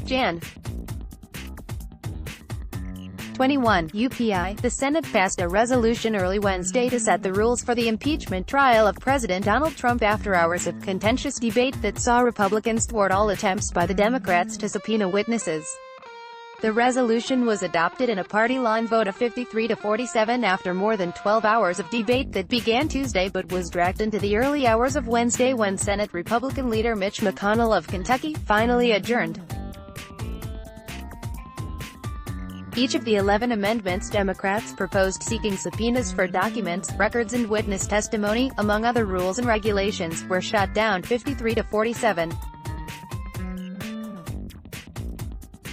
Jan. 21 UPI, the Senate passed a resolution early Wednesday to set the rules for the impeachment trial of President Donald Trump after hours of contentious debate that saw Republicans thwart all attempts by the Democrats to subpoena witnesses. The resolution was adopted in a party line vote of 53-47 after more than 12 hours of debate that began Tuesday but was dragged into the early hours of Wednesday when Senate Republican leader Mitch McConnell of Kentucky finally adjourned. Each of the 11 amendments Democrats proposed seeking subpoenas for documents, records and witness testimony, among other rules and regulations, were shot down 53-47.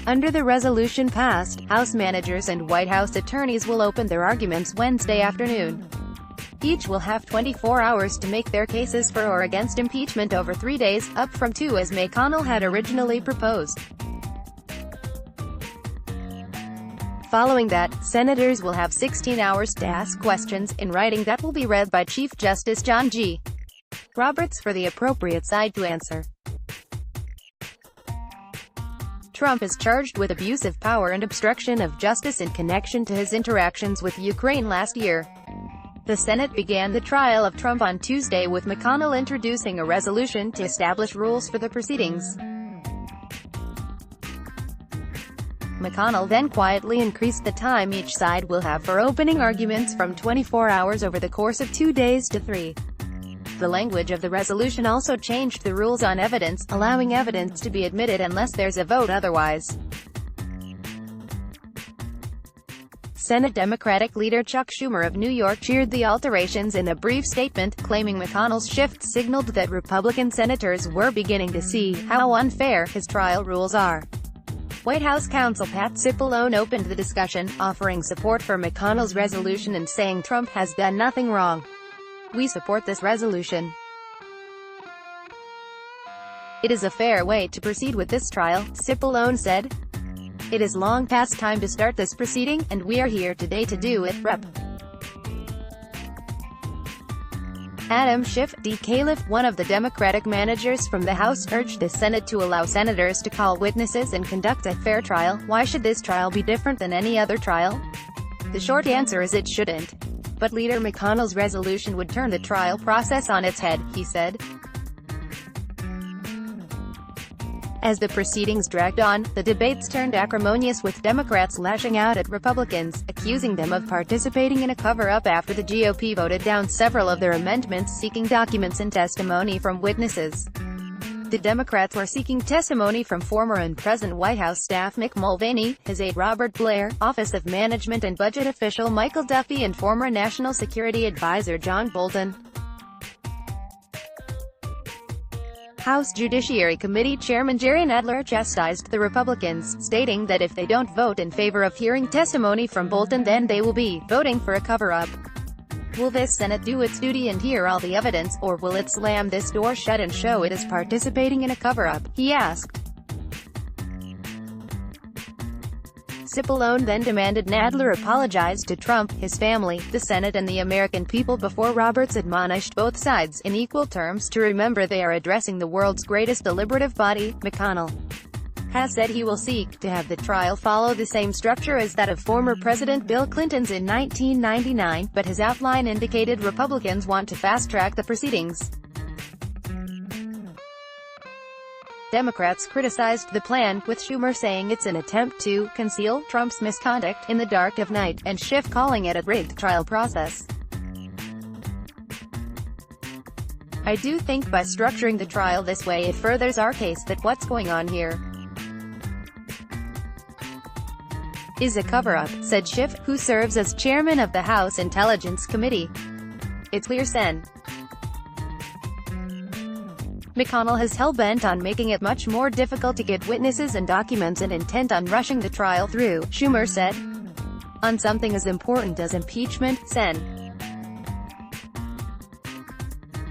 Under the resolution passed, House managers and White House attorneys will open their arguments Wednesday afternoon. Each will have 24 hours to make their cases for or against impeachment over 3 days, up from 2 as McConnell had originally proposed. Following that, senators will have 16 hours to ask questions in writing that will be read by Chief Justice John G. Roberts for the appropriate side to answer. Trump is charged with abuse of power and obstruction of justice in connection to his interactions with Ukraine last year. The Senate began the trial of Trump on Tuesday with McConnell introducing a resolution to establish rules for the proceedings. McConnell then quietly increased the time each side will have for opening arguments from 24 hours over the course of 2 days to 3. The language of the resolution also changed the rules on evidence, allowing evidence to be admitted unless there's a vote otherwise. Senate Democratic leader Chuck Schumer of New York cheered the alterations in a brief statement, claiming McConnell's shift signaled that Republican senators were beginning to see how unfair his trial rules are. White House counsel Pat Cipollone opened the discussion, offering support for McConnell's resolution and saying Trump has done nothing wrong. "We support this resolution. It is a fair way to proceed with this trial," Cipollone said. "It is long past time to start this proceeding, and we are here today to do it." Rep. Adam Schiff, D. Califf, one of the Democratic managers from the House, urged the Senate to allow senators to call witnesses and conduct a fair trial. "Why should this trial be different than any other trial? The short answer is it shouldn't. But Leader McConnell's resolution would turn the trial process on its head," he said. As the proceedings dragged on, the debates turned acrimonious with Democrats lashing out at Republicans, accusing them of participating in a cover-up after the GOP voted down several of their amendments seeking documents and testimony from witnesses. The Democrats were seeking testimony from former and present White House staff Mick Mulvaney, his aide Robert Blair, Office of Management and Budget official Michael Duffy and former National Security Advisor John Bolton. House Judiciary Committee Chairman Jerry Nadler chastised the Republicans, stating that if they don't vote in favor of hearing testimony from Bolton then they will be voting for a cover-up. Will this Senate do its duty and hear all the evidence, or will it slam this door shut and show it is participating in a cover-up, he asked. Cipollone then demanded Nadler apologize to Trump, his family, the Senate and the American people before Roberts admonished both sides, in equal terms, to remember they are addressing the world's greatest deliberative body. McConnell has said he will seek to have the trial follow the same structure as that of former President Bill Clinton's in 1999, but his outline indicated Republicans want to fast-track the proceedings. Democrats criticized the plan, with Schumer saying it's an attempt to conceal Trump's misconduct in the dark of night, and Schiff calling it a rigged trial process. "I do think by structuring the trial this way it furthers our case that what's going on here is a cover-up," said Schiff, who serves as chairman of the House Intelligence Committee. "It's clear sen. McConnell has hell-bent on making it much more difficult to get witnesses and documents and intent on rushing the trial through," Schumer said. "On something as important as impeachment, sen.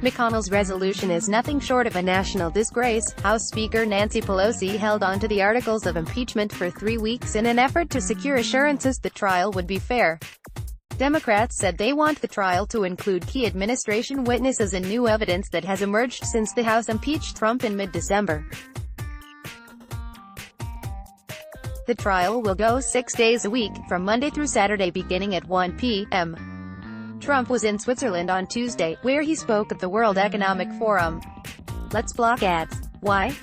McConnell's resolution is nothing short of a national disgrace." House Speaker Nancy Pelosi held on to the articles of impeachment for 3 weeks in an effort to secure assurances the trial would be fair. Democrats said they want the trial to include key administration witnesses and new evidence that has emerged since the House impeached Trump in mid-December. The trial will go 6 days a week, from Monday through Saturday beginning at 1 p.m. Trump was in Switzerland on Tuesday, where he spoke at the World Economic Forum. Let's block ads. Why?